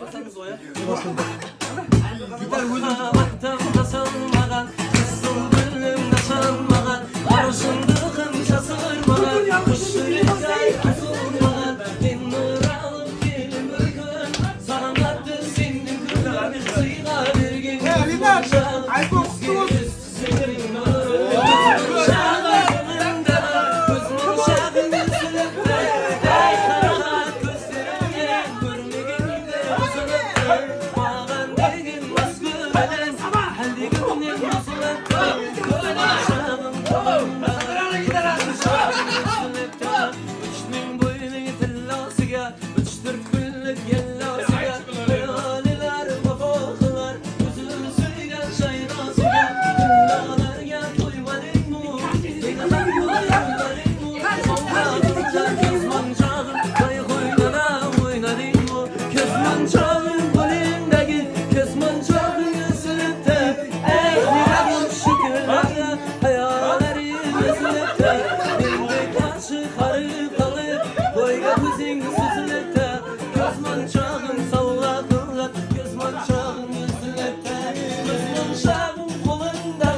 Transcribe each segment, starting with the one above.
Basanız oya. Gider uyumaktan tasanmadan, kızıl gülüm taşanmadan, arşındığım şasırmadan, kuşlarından tutulmadan, bin nur alıp gelim ürkün, sanamadı senin gülüm, sıyla bir gün konuşalım, yüz senin ömrüm, şağlarında, gözümün şağın yüzünde, ey karahat gözlerimle, görmegimde uzanıp, bağan degin masküvelen, halde gönlüm uzanıp, böyle şağın kolunda, üçlüğün boyunu tellasıga, üç dört günlük yellasıga, hayaliler vafaklar, gözü sürgen şayrasıga, dünyalarga toymadın mı? Yıkadan yollarladın mı? Sonradıklar göz mancağın, kayık oynadın mı? Göz mancağın golündeki, göz mancağın yüzünde, ey yüreğim şükürler, hayallerim yüzünde, bende karşı karı kalıp, boyga kızın süzülette, göz mancağın savlaklar, göz mancağın yüzünde, göz mancağın kolunda,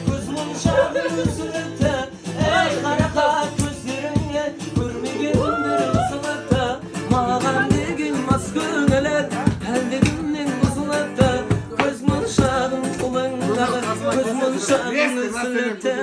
göz mancağın yüzünde, ey kara kalp gözlerimle, görmegimdir ısılıkta, mağan degin maskın elet, elde günün ısılıkta, göz mancağın kolunda, göz mancağın yüzünde.